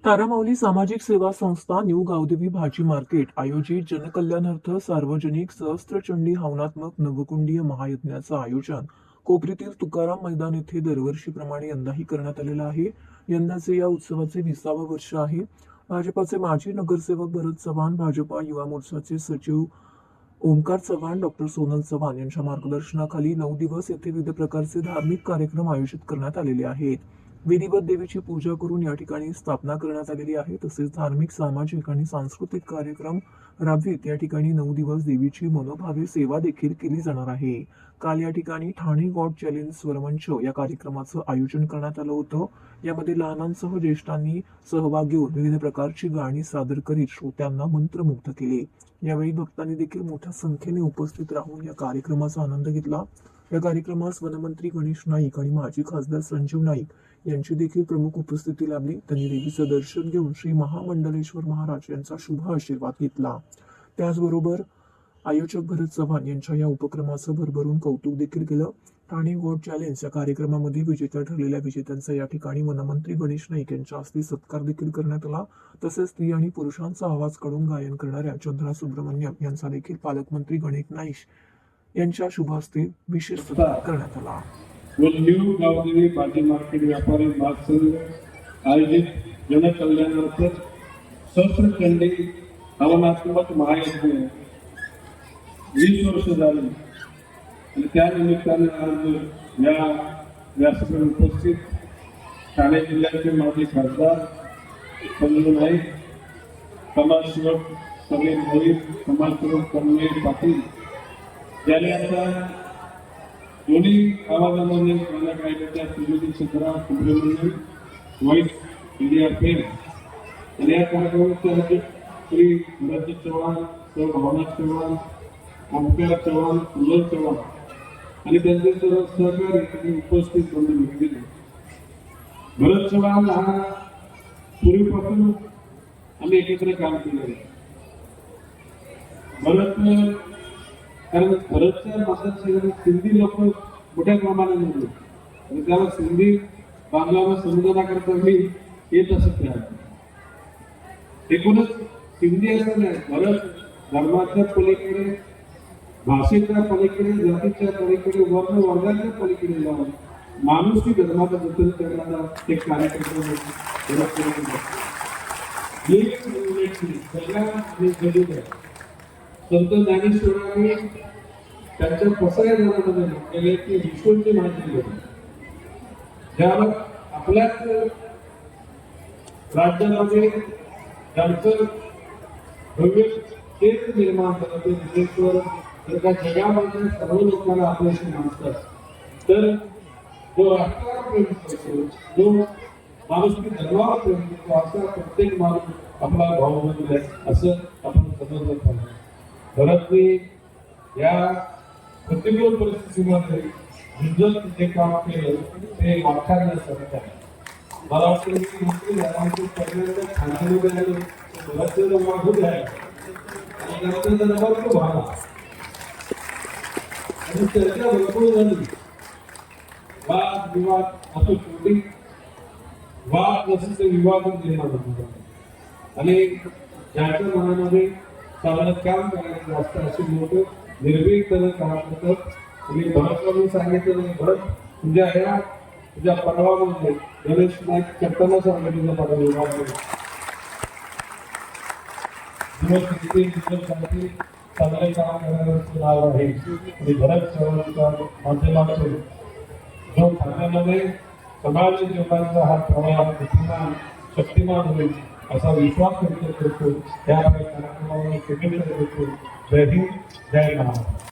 तारामाऊली सामाजिक सेवा संस्था न्यू गावदेवी भाजी मार्केट आयोजित जनकल्याणार्थ सार्वजनिक सहस्त्रचंडी हवनात्मक नवकुंडीय महायज्ञाचं आयोजन कोपरीतील तुकाराम मैदान येथे दरवर्षीप्रमाणे यंदाही करण्यात आलेलं आहे। यंदाचे या उत्सवाचे 20वे वर्ष आहे। भाजपाचे माजी नगरसेवक भरत चव्हाण, भाजपा युवा मोर्चाचे सचिव ओमकार चव्हाण, डॉक्टर सोनल चव्हाण यांच्या मार्गदर्शनाखाली 9 दिवस येथे विविध प्रकारचे धार्मिक कार्यक्रम आयोजित करण्यात आलेले आहेत। विधिवत देवीची पूजा करून या ठिकाणी स्थापना करण्यात आलेली आहे। तसेच धार्मिक, सामाजिक आणि सांस्कृतिक कार्यक्रम राबवित या ठिकाणी 9 दिवस देवीची मनोभावे सेवा देखील केली जाणार आहे। काल या ठिकाणी ठाणे गॉड चॅलेंज स्वरमंच या कार्यक्रमाचं आयोजन करण्यात आलं होतं। यामध्ये लहानांसह ज्येष्ठांनी सहभाग घेऊन विविध प्रकारची गाणी सादर करीत श्रोत्यांना मंत्रमुग्ध केले। यावेळी भक्तांनी देखील मोठ्या संख्येने उपस्थित राहून या कार्यक्रमाचा आनंद घेतला। या कार्यक्रमास वनमंत्री गणेश नाईक आणि माजी खासदार संजीव नाईक यांची देखील प्रमुख उपस्थिती लाभली। त्यांनी देवीचं दर्शन घेऊन श्री महामंडलेश्वर महाराज यांचा शुभ आशीर्वाद घेतला। त्याचबरोबर आयोजक भरत चव्हाण यांच्या या उपक्रमाचं भरभरून कौतुक देखील केलं। ठाणे गॉड चॅलेंज या कार्यक्रमामध्ये विजेत्या ठरलेल्या विजेत्यांचा या ठिकाणी वनमंत्री गणेश नाईक यांच्या हस्ते सत्कार देखील करण्यात आला। तसेच स्त्री आणि पुरुषांचा आवाज काढून गायन करणाऱ्या चंद्रा सुब्रमण्यम यांचा देखील पालकमंत्री गणेश नाईक यांच्या शुभ हस्ते विशेष सत्कार करण्यात आला। न्यू गावदेवी भाजी मार्केट व्यापारी महासंघ आयोजित जनकल्याणार्थ सहस्त्रचंडी हवनात्मक महायज्ञ 20 वर्ष झाली आणि त्या निमित्ताने आज या व्यासपीठावर उपस्थित ठाणे जिल्ह्याचे माजी खासदार संजय नाईक, समाजसेवक समीर मोहित, समाजसेवक कन्हैया पाटील ज्याने आता दोन्ही आवाजामध्ये मला कायद्याच्या सुविधी सदरा सुब्रमण्यम व्हॉइस इंडिया फेम आणि या कार्यक्रमाचे अध्यक्ष श्री भरत चव्हाण, सौ भावना चव्हाण, ओमकार चव्हाण, सुजल चव्हाण आणि त्यांचे सर्व सहकारी उपस्थित म्हणून भेटले। भरत चव्हाण हा पूर्वीपासून आम्ही एकत्र काम केले। कारण भरतच्या मतदारसंघात सिंधी लोक मोठ्या प्रमाणात होते आणि त्याला सिंधी बांधवांना संबोधनाकरता मी येत असत नाही। एकूणच सिंधी असं नाही, भरत धर्माच्या पलीकडे, भाषेच्या पलीकडे, जातीच्या पलीकडे, वर्ण वर्गाच्या पलीकडे जाऊन माणुसकी धर्माचा जतन करणारा एक कार्यक्रम संत ज्ञानेश्वरांनी त्यांच्या पसाऱ्या जनामध्ये केले की विश्वची माहिती दिली। ज्यावर आपल्याच राज्यामध्ये त्यांचं भव्य तेच निर्माण करते विशेषवर जर जगामध्ये सर्व लोकांना आपल्याशी मानतात तर जो राष्ट्रावर प्रेम करतो, जो माणुसकी धर्मावर प्रेम करतो असा प्रत्येक माणूस आपला भाऊ बंधू आहे असं आपण समजलं पाहिजे। भरतने या प्रतिकूल परिस्थितीमध्ये झुंजत जे काम केलं ते वाखाणण्यासारखं आहे। मला वाटतं की मंत्री पहिल्यांदा ठाण्यामध्ये आले भरतचे मागून आहे आणि नंतर नंबर तो भाला आणि चर्चा भरपूर झाली। वाद विवाद असं शेवटी वाद नसेल तर विवादच निर्माण होतो आणि ज्यांच्या मनामध्ये चांगलं काम करायचं असतं अशी लोक निर्भीकपणे काम करतात। आणि भरतला सांगितलं भरत तुझ्या पर्वामध्ये गणेश नाईक करताना सांगितलं पर्वामध्ये चांगले काम करण्याचं नाव आहे आणि भरत चव्हाणच्या माध्यमातून जो ठाण्यामध्ये समाज जीवनाचा हा प्रवाह गतिमान शक्तिमान होईल असा विश्वास व्यक्त करतो। त्या कार्यक्रमाला जय हिंद, जय महाराष्ट्र।